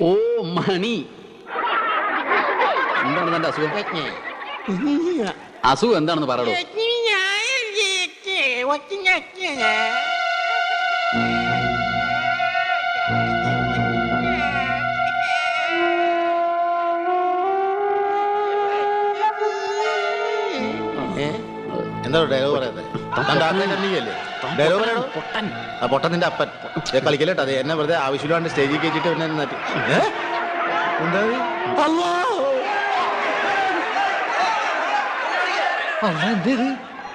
ഓ മണി, എന്താണ് തന്റെ അസുഖം? അസുഖം എന്താണെന്ന് പറയടോ. എന്താ ഡയലോഗ് പറയാതെ? പൊട്ടൻ നിന്റെ അപ്പൻ കളിക്കല്ലേട്ടോ. അത് എന്നെ വെറുതെ ആവശ്യമില്ലാണ്ട് സ്റ്റേജിൽ കയറ്റിട്ട് പിന്നെ എന്തേത്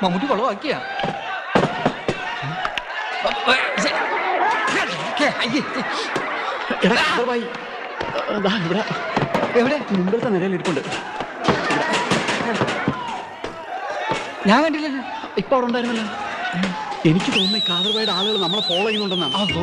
മമ്മൂട്ടി കൊളവാക്കിയ എവിടെ? മുമ്പത്തെ നിലയിൽ ഇരിപ്പുണ്ട്. ഞാൻ കണ്ടില്ലല്ലോ. ഇപ്പൊ അവിടെ ഉണ്ടായിരുന്നല്ലോ. എനിക്ക് തോന്നുന്നു കാതർബായുടെ ആളുകൾ നമ്മളെ ഫോളോ ചെയ്യുന്നുണ്ടെന്നാണ്. അതോ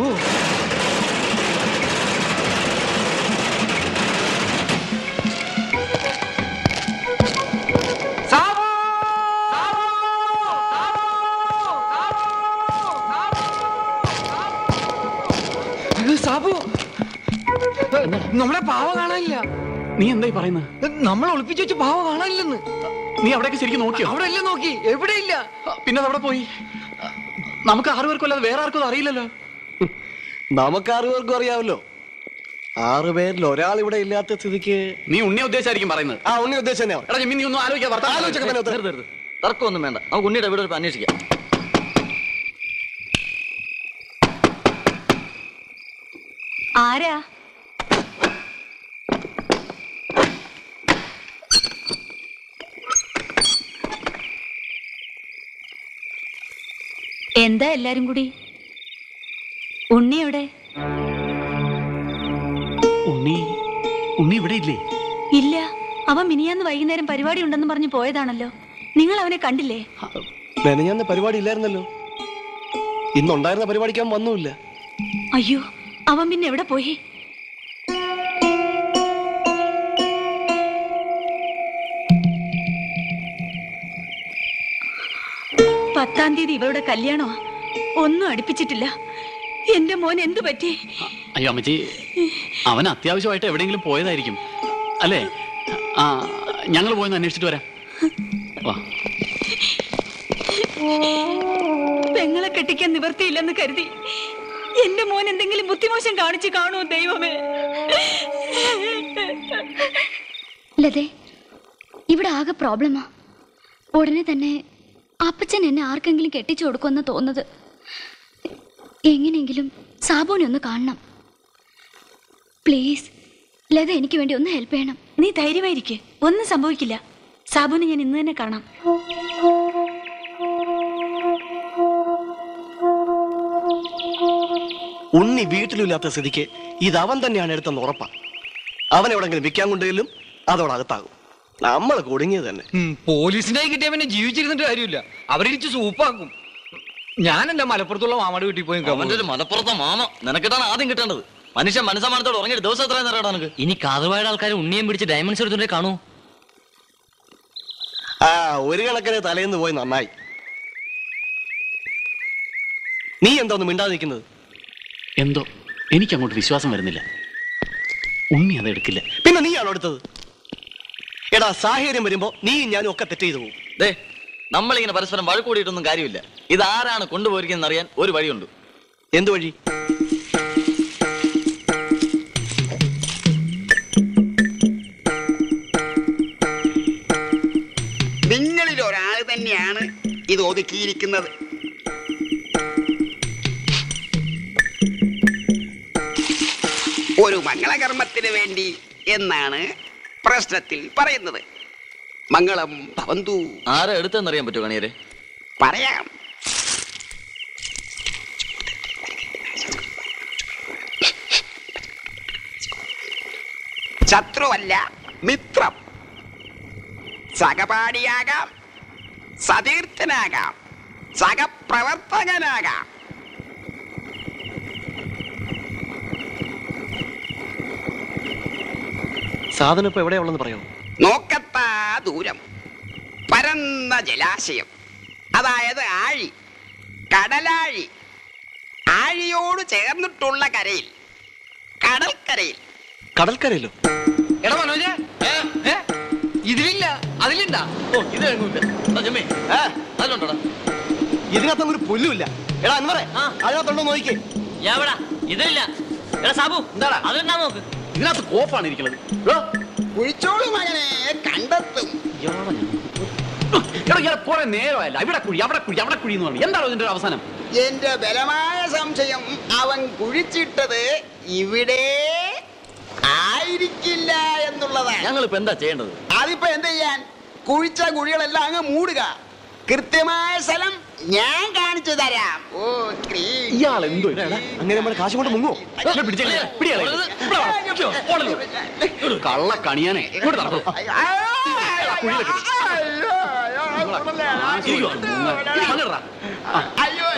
സാബു, നമ്മളെ പാവ കാണാനില്ല. നീ എന്തായി പറയുന്നത്? നമ്മളെ ഒളിപ്പിച്ചു വെച്ച് പാവ കാണാനില്ലെന്ന്. നീ അവിടേക്ക് ശരിക്കും നോക്കിയോ? അവിടെ എല്ലാം നോക്കി, എവിടെയില്ല. പിന്നെ അവിടെ പോയി. നമുക്ക് 6 പേർക്കും അല്ലാതെ വേറെ ആർക്കും അറിയില്ലല്ലോ. നമുക്ക് 6 പേർക്കും അറിയാമല്ലോ. 6 പേരിൽ ഒരാൾ ഇവിടെ ഇല്ലാത്ത സ്ഥിതിക്ക് നീ ഉണ്ണിയെ ഉദ്ദേശിച്ചായിരിക്കും പറയുന്നത്. ആ ഉണ്ണി ഉദ്ദേശം തന്നെയാണ്. എടാ ജിമ്മി, നീ ഒന്നും ആലോചിക്കാൻ തർക്കമൊന്നും വേണ്ട. നമുക്ക് ഉണ്ണിയുടെ വീട് ഒരു അന്വേഷിക്കാം. ആരാ? എന്താ എല്ലാരും കൂടി? ഉണ്ണി എവിടെ? ഉണ്ണി ഇവിടെ ഇല്ലേ? ഇല്ല, അവൻ മിനിയാന്ന് വൈകുന്നേരം പരിപാടി ഉണ്ടെന്ന് പറഞ്ഞു പോയതാണല്ലോ. നിങ്ങൾ അവനെ കണ്ടില്ലേ? മെനഞ്ഞാന്ന് പരിപാടി ഇല്ലായിരുന്നല്ലോ. ഇന്നുണ്ടായിരുന്ന പരിപാടിക്കാൻ വന്നുമില്ല. അയ്യോ, അവൻ പിന്നെ എവിടെ പോയി? പത്താം തീയതി ഇവരുടെ കല്യാണമാ. ഒന്നും അടുപ്പിച്ചിട്ടില്ല. എന്റെ മോൻ എന്തു പറ്റി? അയ്യോ അമ്മച്ചി, അവൻ അത്യാവശ്യമായിട്ട് എവിടെയെങ്കിലും പോയതായിരിക്കും അല്ലേ? ആ, ഞങ്ങൾ പോയെന്ന് അന്വേഷിച്ചിട്ട് വരാം. വാ. പെങ്ങളെ കെട്ടിക്കാൻ നിവർത്തിയില്ലെന്ന് കരുതി എന്റെ മോൻ എന്തെങ്കിലും ബുദ്ധിമോശം കാണിച്ചു കാണുമോ ദൈവമേ? ലതേ, ഇവിടെ ആകെ പ്രോബ്ലമാ. ഉടനെ തന്നെ അപ്പച്ചൻ എന്നെ ആർക്കെങ്കിലും കെട്ടിച്ചു കൊടുക്കുമെന്ന് തോന്നുന്നത്. എങ്ങനെയെങ്കിലും സാബുവിനെ ഒന്ന് കാണണം പ്ലീസ്. ലത, എനിക്ക് വേണ്ടി ഒന്ന് ഹെൽപ്പ് ചെയ്യണം. നീ ധൈര്യമായിരിക്കെ, ഒന്നും സംഭവിക്കില്ല. സാബുവിനെ ഞാൻ ഇന്ന് തന്നെ കാണാം. ഉണ്ണി വീട്ടിലില്ലാത്ത സ്ഥിതിക്ക് ഇത് അവൻ തന്നെയാണ് എടുത്തെന്ന് ഉറപ്പാ. അവൻ എവിടെങ്കിലും വിൽക്കാൻ കൊണ്ടുപോയാലും അതോടകത്താകും. നമ്മൾ കുടുങ്ങിയത് തന്നെ. പോലീസിനെ കിട്ടിയ പിന്നെ ജീവിച്ചിരുന്നിട്ട് കാര്യമില്ല. അവരിച്ച് സൂപ്പാക്കും. ഞാനെന്റെ മലപ്പുറത്തുള്ള മാമയുടെ വീട്ടിൽ പോയി. അവന്റെ ഒരു മലപ്പുറത്തെ മാമ നിനക്കിട്ടാണ് ആദ്യം കിട്ടേണ്ടത്. മനുഷ്യൻ മനസ്സമാനത്തോട് ഉറങ്ങിയിട്ട് ദിവസം എത്ര നേരം നിനക്ക്? ഇനി കാതർവായുടെ ആൾക്കാർ ഉണ്ണിയും പിടിച്ച് ഡയമണ്ട്സ് എടുത്തിട്ടേ കാണൂ. ആ, ഒരു കണക്കിന് തലേന്ന് പോയി നന്നായി. നീ എന്താ ഒന്നും മിണ്ടാതെ നിൽക്കുന്നത്? എന്തോ എനിക്കങ്ങോട്ട് വിശ്വാസം വരുന്നില്ല. ഉണ്ണി അത് എടുക്കില്ല. പിന്നെ നീയാണോ എടുത്തത്? എടാ, സാഹചര്യം വരുമ്പോ നീയും ഞാനും ഒക്കെ തെറ്റ് ചെയ്തു പോകും. ദേ, നമ്മളിങ്ങനെ പരസ്പരം വഴക്കൂടിയിട്ടൊന്നും കാര്യമില്ല. ഇതാരാണ് കൊണ്ടുപോയിരിക്കുന്നത് അറിയാൻ ഒരു വഴിയുണ്ട്. എന്ത് വഴി? നിങ്ങളിൽ ഒരാൾ തന്നെയാണ് ഇത് ഒതുക്കിയിരിക്കുന്നത്. ഒരു മംഗളകർമ്മത്തിന് വേണ്ടി എന്നാണ് പ്രശ്നത്തിൽ പറയുന്നത്. മംഗളം ഭവന്തു. ആരാ എടുത്തെന്നറിയാൻ പറ്റുമോ കണിയരെ? പറയാം. ശത്രുവല്ല, മിത്രം. സഹപാഠിയാകാം, സതീർത്ഥനാകാം, സഹപ്രവർത്തകനാകാം. സാധനം ഇപ്പൊ എവിടെയുള്ളെന്ന് പറയാമോ? നോക്കത്താ ദൂരം പരന്ന ജലാശയം, അതായത് ആഴി, കടലാഴി. ആഴിയോട് ചേർന്നിട്ടുള്ള കരയിൽ, കടൽക്കരയിൽ കടൽക്കരയിലോ? എടാ മനോജ, ഇതിലില്ല, അതിലുണ്ടാ? ഓ ഇത് ജമ്മേ അതിലുണ്ടോടാ? ഇതിനകത്തൊന്നും ഒരു പുല്ലുമില്ല. എടാ അൻവറേ, അതിനകത്തുണ്ടോ നോക്കിക്കേ. എവിടാ? ഇതിലില്ല. എടാ സാബു, എന്താടാ? അതിലുണ്ടാ നോക്ക്. ഇതിനകത്ത് കോപ്പാണ് ഇരിക്കുന്നത്. കുഴിച്ചോളൂ മകനെ, കണ്ടെത്തും. കുറെ നേരമല്ല ഇവിടെ കുഴി അവിടെ കുഴി അവിടെ കുഴി എന്ന് പറഞ്ഞു. എന്താണോ ഇതിന്റെ ഒരു അവസാനം? എന്റെ ബലമായ സംശയം അവൻ കുഴിച്ചിട്ടത് ഇവിടെ ആയിരിക്കില്ല എന്നുള്ളതാണ്. ഞങ്ങളിപ്പോ എന്താ ചെയ്യേണ്ടത്? അതിപ്പോ എന്ത് ചെയ്യാൻ? കുഴിച്ച കുഴികളെല്ലാം അങ്ങ് മൂടുക. കൃത്യമായ സ്ഥലം ഞാൻ കാണിച്ചു തരാം. ഓ ഇയാൾ എന്തോ അങ്ങനെ നമ്മുടെ കാശ് കൊണ്ട് മുങ്ങോ? കള്ള കണിയാനെ ഇങ്ങോട്ട് നടക്കൂ.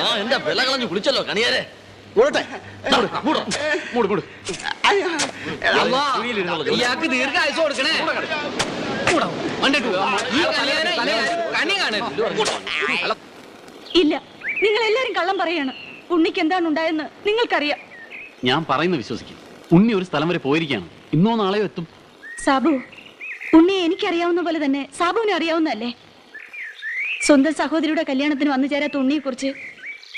ആ എന്റെ വില കളഞ്ഞു കുളിച്ചല്ലോ കണിയാരെ. ഇയാൾക്ക് ദീർഘായുസ് കൊടുക്കണേ. ഇല്ല, നിങ്ങൾ എല്ലാരും കള്ളം പറയാണ്. ഉണ്ണിക്ക് എന്താണ് ഉണ്ടായെന്ന് നിങ്ങൾക്കറിയാം. ഞാൻ പറയുന്നത് വിശ്വസിക്കും. ഉണ്ണി ഒരു സ്ഥലം വരെ പോയിരിക്കുകയാണ്. ഇന്നോ നാളെയോ എത്തും. സാബു, ഉണ്ണിയെ എനിക്കറിയാവുന്ന പോലെ തന്നെ സാബുവിനെ അറിയാവുന്നതല്ലേ? സ്വന്തം സഹോദരിയുടെ കല്യാണത്തിന് വന്നു ചേരാത്ത ഉണ്ണിയെ കുറിച്ച്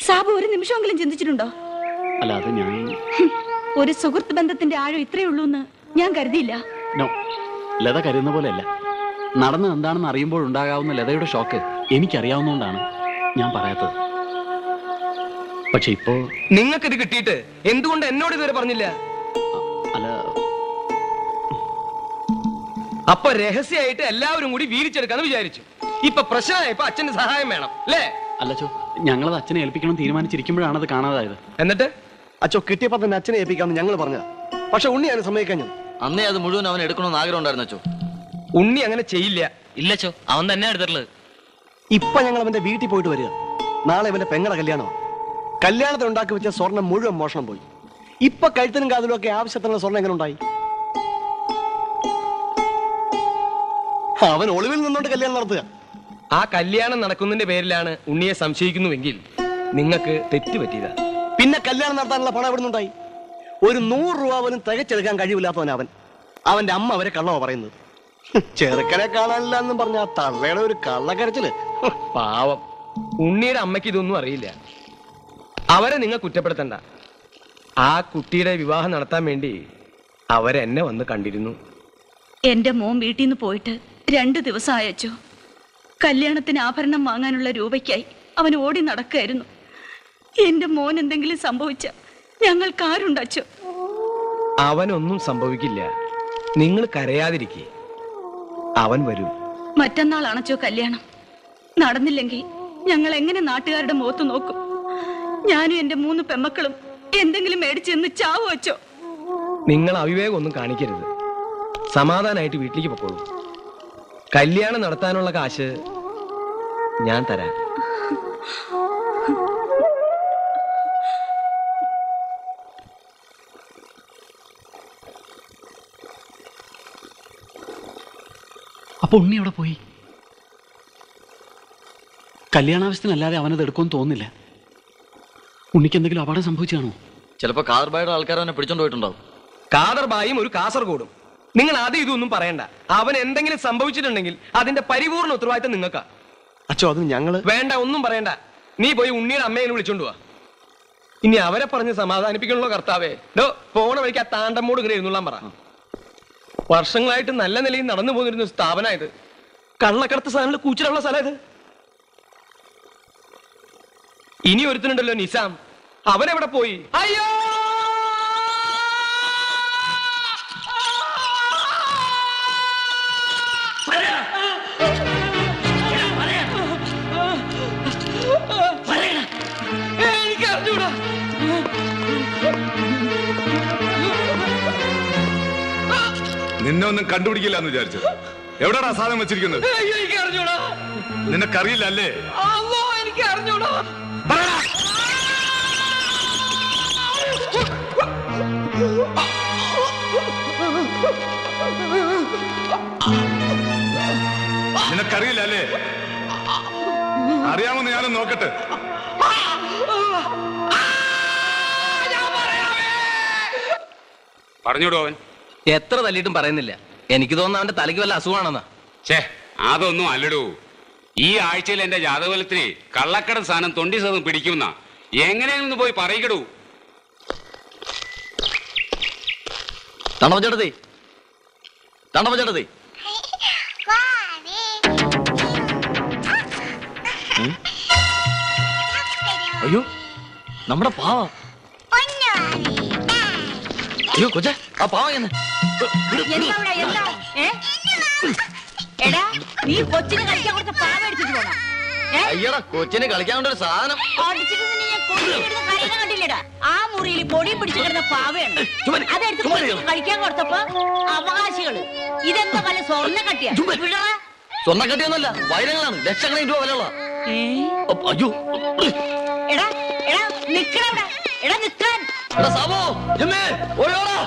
സാബു ഒരു നിമിഷമെങ്കിലും ചിന്തിച്ചിട്ടുണ്ടോ? അല്ല, അത് ഞാൻ ഒരു സുഹൃത്ത് ബന്ധത്തിന്റെ ആഴം ഇത്രയേ ഉള്ളൂ എന്ന് ഞാൻ കരുതിയില്ല. നോ, ലത കരുതുന്ന പോലെയല്ല. നടന്നത് എന്താണെന്ന് അറിയുമ്പോൾ ഉണ്ടാകാവുന്ന ലതയുടെ ഷോക്ക് എനിക്കറിയാവുന്നതുകൊണ്ടാണ് ഞാൻ പറയാത്തത്. പക്ഷെ ഇപ്പോ നിങ്ങൾക്കിത് കിട്ടിയിട്ട് എന്തുകൊണ്ട് എന്നോട് ഇതുവരെ പറഞ്ഞില്ല? അല്ല, അപ്പൊ രഹസ്യമായിട്ട് എല്ലാവരും കൂടി വീതിച്ചെടുക്കാന്ന് വിചാരിച്ചു. ഇപ്പൊ പ്രശ്നമായപ്പോ അച്ഛന്റെ സഹായം വേണം അല്ലേ? അല്ലച്ചോ, ഞങ്ങളത് അച്ഛനെ ഏൽപ്പിക്കണം തീരുമാനിച്ചിരിക്കുമ്പോഴാണ് അത് കാണാതായത്. എന്നിട്ട് അച്ഛോ കിട്ടിയപ്പോ തന്നെ അച്ഛനെ ഏൽപ്പിക്കാമെന്ന് ഞങ്ങൾ പറഞ്ഞ. പക്ഷെ ഉണ്ണി അതിന് സമ്മതിക്കാൻ ഞാൻ അന്നേ അത് മുഴുവൻ അവൻ എടുക്കണമെന്ന് ആഗ്രഹം ഉണ്ടായിരുന്നു അച്ചോ. ഉണ്ണി അങ്ങനെ ചെയ്യില്ല. ഇല്ലച്ചോ, അവൻ തന്നെ എടുത്തിട്ടുള്ളത്. ഇപ്പൊ ഞങ്ങൾ അവന്റെ വീട്ടിൽ പോയിട്ട് വരിക. നാളെ അവന്റെ പെങ്ങളുടെ കല്യാണമാണ്. കല്യാണത്തിന് ഉണ്ടാക്കി വെച്ച സ്വർണം മുഴുവൻ മോഷണം പോയി. ഇപ്പൊ കഴുത്തിനും കാതിലും ഒക്കെ ആവശ്യത്തിനുള്ള സ്വർണം എങ്ങനെ ഉണ്ടായി? അവൻ ഒളിവിൽ നിന്നുകൊണ്ട് കല്യാണം നടത്തുക. ആ കല്യാണം നടക്കുന്നതിന്റെ പേരിലാണ് ഉണ്ണിയെ സംശയിക്കുന്നുവെങ്കിൽ നിങ്ങൾക്ക് തെറ്റുപറ്റിയതാ. പിന്നെ കല്യാണം നടത്താനുള്ള പണം എവിടെ നിന്നുണ്ടായി? ഒരു 100 രൂപ പോലും തികച്ചെടുക്കാൻ കഴിവില്ലാത്തവൻ അവൻ. അവന്റെ അമ്മ അവരെ കള്ളവ പറയുന്നത്. ചെറുക്കനെ കാണാനില്ല എന്നും പറഞ്ഞ ആ തള്ളയുടെ ഒരു കള്ളക്കരച്ചില്. പാവം, ഉണ്ണിയുടെ അമ്മയ്ക്ക് ഇതൊന്നും അറിയില്ല. അവരെ നിങ്ങൾ കുറ്റപ്പെടുത്തണ്ട. ആ കുട്ടിയുടെ വിവാഹം നടത്താൻ വേണ്ടി അവരെന്നെ വന്ന് കണ്ടിരുന്നു. എന്റെ മോൻ വീട്ടിൽ നിന്ന് പോയിട്ട് 2 ദിവസം അയച്ചു. കല്യാണത്തിന് ആഭരണം വാങ്ങാനുള്ള രൂപയ്ക്കായി അവൻ ഓടി നടക്കായിരുന്നു. എന്റെ മോൻ എന്തെങ്കിലും സംഭവിച്ച ഞങ്ങൾക്കാരുണ്ടച്ചോ? അവനൊന്നും സംഭവിക്കില്ല. നിങ്ങൾ കരയാതിരിക്കേ, അവൻ വരും. മറ്റന്നാളാണച്ചോ കല്യാണം. നടന്നില്ലെങ്കിൽ ഞങ്ങൾ എങ്ങനെ നാട്ടുകാരുടെ മുഖത്ത് നോക്കും? ഞാനും എന്റെ 3 പെമ്മക്കളും എന്തെങ്കിലും മേടിച്ചെന്ന് ചാവു വച്ചോ? നിങ്ങൾ അവിവേകം ഒന്നും കാണിക്കരുത്. സമാധാനമായിട്ട് വീട്ടിലേക്ക് പൊക്കോളൂ. കല്യാണം നടത്താനുള്ള കാശ് ഞാൻ തരാം. അപ്പൊ ഉണ്ണി എവിടെ പോയി? കല്യാണാവശ്യത്തിനല്ലാതെ അവനത് എടുക്കുമെന്ന് തോന്നുന്നില്ല. ഉണ്ണിക്ക് എന്തെങ്കിലും അപകടം സംഭവിച്ചാണോ? ചിലപ്പോ കാർബായുടെ ആൾക്കാർ അവനെ പിടിച്ചോണ്ട് പോയിട്ടുണ്ടാവും. കാദർബായും ഒരു കാസർഗോഡും. നിങ്ങൾ അത് ഇതൊന്നും പറയണ്ട. അവൻ എന്തെങ്കിലും സംഭവിച്ചിട്ടുണ്ടെങ്കിൽ അതിന്റെ പരിപൂർണ ഉത്തരവാദിത്തം നിങ്ങൾക്കാ. അച്ഛോ അത് ഞങ്ങള് വേണ്ട, ഒന്നും പറയണ്ട. നീ പോയി ഉണ്ണിയുടെ അമ്മയെ വിളിച്ചോണ്ട് പോവാ. ഇനി അവരെ പറഞ്ഞ് സമാധാനിപ്പിക്കണല്ലോ കർത്താവേ. പോണ വഴിക്ക് ആ താണ്ടമ്മോട് ഇങ്ങനെ ഇരുന്നോളാൻ പറ. വർഷങ്ങളായിട്ട് നല്ല നിലയിൽ നടന്നു പോന്നിരുന്ന സ്ഥാപനം ഇത്. കള്ളക്കടത്ത് സാധനങ്ങൾ കൂച്ചിലുള്ള സ്ഥലം ഇത്. ഇനി ഒരുത്തനുണ്ടല്ലോ നിസാം, അവനെവിടെ പോയി? അയ്യോ, എനിക്കറിഞ്ഞൂടാ. നിന്നെ ഒന്നും കണ്ടുപിടിക്കില്ല എന്ന് വിചാരിച്ചത്. എവിടെടാ സാധനം വെച്ചിരിക്കുന്നത്? എനിക്കറിഞ്ഞൂടാ. നിനക്കറിയില്ല അല്ലേ? എനിക്കറിഞ്ഞൂടാ. നിനക്കറിയില്ല അല്ലേ? അറിയാമെന്ന് ഞാനും നോക്കട്ടെ. പറഞ്ഞോടോ അവൻ. എത്ര തല്ലിയിട്ടും പറയുന്നില്ല. എനിക്ക് തോന്നുന്നു അവന്റെ തലയ്ക്ക് വല്ല അസുഖമാണെന്നാ. ഛേ, അതൊന്നും അല്ലടൂ. ഈ ആഴ്ചയിൽ എന്റെ ജാതകഫലത്തിന് കള്ളക്കട സാധനം 20% പിടിക്കുന്ന എങ്ങനെയാണെന്ന് പോയി പറയിക്കടൂ. തണ്ടപ്പച്ചേട്ടത്തി, തണ്ടപ്പച്ചേട്ടത്തി, അയ്യോ നമ്മുടെ പാവ. അയ്യോ കൊച്ചേ, ആ പാവ എന്ന് എടാ നീ കൊച്ചിന് കളിക്കാൻ കൊടുത്ത പാവ എടുത്തിട്ട് പോണോ? അയ്യടാ, കൊച്ചിന് കളിക്കാൻ കൊണ്ട് ഒരു സാധനം കണ്ടില്ലടാ. ആ മുറിയിൽ പൊടി പിടിച്ചു കിടന്ന പാവയാണ്. അതെടുത്ത് കൊച്ചിന് കളിക്കാൻ കൊടുത്തപ്പോ അവകാശികള് ഇതെന്താ വല്ല സ്വർണ്ണ കട്ടിയാ? സ്വർണ്ണക്കട്ടിയൊന്നുമല്ല, വൈരങ്ങളാണ്. ലക്ഷക്കണക്കിന് രൂപ വിലയുള്ള. അയ്യോ എടാ എടാ നിക്കടാ, എടാ നിക്കാൻ. സാബോ, ഓയോടാ.